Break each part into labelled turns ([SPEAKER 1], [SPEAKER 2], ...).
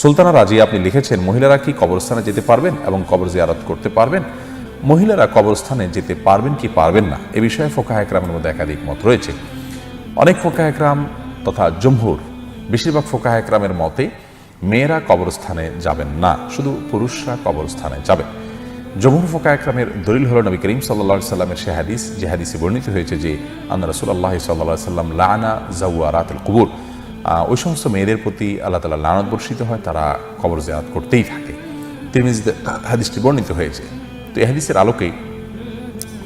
[SPEAKER 1] সুলতানা রাজিয়া আপনি লিখেছেন, মহিলারা কি কবরস্থানে যেতে পারবেন এবং কবর জিয়ারত করতে পারবেন? মহিলারা কবরস্থানে যেতে পারবেন কি পারবেন না, এ বিষয়ে ফোকাহে কেরামের মধ্যে একাধিক মত রয়েছে। অনেক ফোকাহে কেরাম তথা জমহুর, বেশিরভাগ ফোকাহে কেরামের মতে মেয়েরা কবরস্থানে যাবেন না, শুধু পুরুষরা কবরস্থানে যাবেন। জমহুর ফোকাহে কেরামের দলিল হলো নবী করিম সাল্লাল্লাহু আলাইহি সাল্লামের সে হাদিস, যে হাদিসে বর্ণিত হয়েছে যে আন্না রাসূলুল্লাহ সাল্লাল্লাহু আলাইহি সাল্লাম লাআনা যাওয়ারাতুল কুবুর, ওই সমস্ত মেয়েদের প্রতি আল্লাহ তাআলা লানত বর্ষিত হয়, তারা কবর জিয়ারত করতেই থাকে। তিরমিজিতে হাদিসটি বর্ণিত হয়েছে। তো এই হাদিসের আলোকেই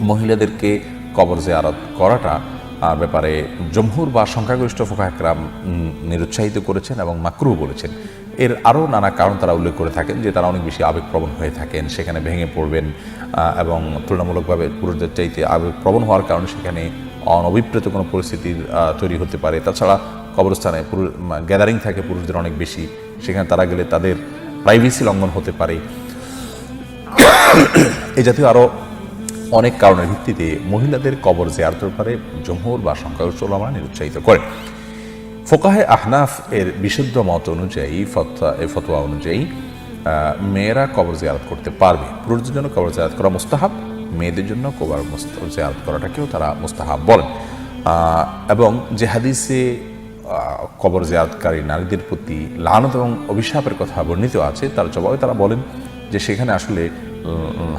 [SPEAKER 1] মহিলাদেরকে কবর জিয়ারত করাটা ব্যাপারে জমহুর বা সংখ্যাগরিষ্ঠ ফুকাহা কেরাম নিরুৎসাহিত করেছেন এবং মাকরুহ বলেছেন। এর আরও নানা কারণ তারা উল্লেখ করে থাকেন, যে তারা অনেক বেশি আবেগপ্রবণ হয়ে থাকেন, সেখানে ভেঙে পড়বেন এবং তুলনামূলকভাবে পুরুষদের চাইতে আবেগপ্রবণ হওয়ার কারণে সেখানে অনভিপ্রেত কোনো পরিস্থিতির তৈরি হতে পারে। তাছাড়া কবরস্থানে গ্যাদারিং থাকে পুরুষদের অনেক বেশি, সেখানে তারা গেলে তাদের প্রাইভেসি লঙ্ঘন হতে পারে। এই জাতীয় আরও অনেক কারণের ভিত্তিতে মহিলাদের কবর জিয়ারতের ব্যাপারে জমহুর বা সংখ্যাগরিষ্ঠ উলামা নিরুৎসাহিত করে। ফোকাহে আহনাফ এর বিশুদ্ধ মত অনুযায়ী, ফতোয়া অনুযায়ী মেয়েরা কবর জিয়ারত করতে পারবে। পুরুষদের জন্য কবর জিয়ারত করা মুস্তাহাব, মেয়েদের জন্য কবর জিয়ারত করাটাকেও তারা মুস্তাহাব বলেন। এবং যে হাদিসে কবর জিয়ারতকারী নারীদের প্রতি লানত এবং অভিশাপের কথা বর্ণিত আছে, তার জবাবে তারা বলেন যে সেখানে আসলে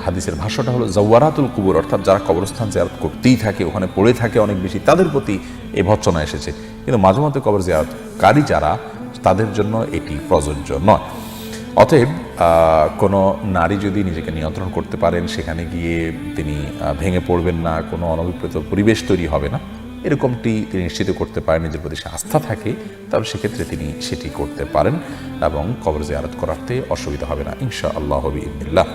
[SPEAKER 1] হাদিসের ভাষ্যটা হলো যাওয়ারাতুল কুবুর, অর্থাৎ যারা কবরস্থান জিয়ারত করতেই থাকে, ওখানে পড়ে থাকে অনেক বেশি, তাদের প্রতি এই ভৎসনা এসেছে। কিন্তু মাঝে মধ্যে কবর জিয়ারতকারী যারা, তাদের জন্য এটি প্রযোজ্য নয়। অতএব কোনো নারী যদি নিজেকে নিয়ন্ত্রণ করতে পারেন, সেখানে গিয়ে তিনি ভেঙে পড়বেন না, কোনো অনভিপ্রেত পরিবেশ তৈরি হবে না, এরকমটি তিনি নিশ্চিত করতে পারেন, নিজের প্রতি সে আস্থা থাকে, তাহলে সেক্ষেত্রে তিনি সেটি করতে পারেন এবং কবর জিয়ারত করাতে অসুবিধা হবে না ইনশাআল্লাহ বিইذনিল্লাহ।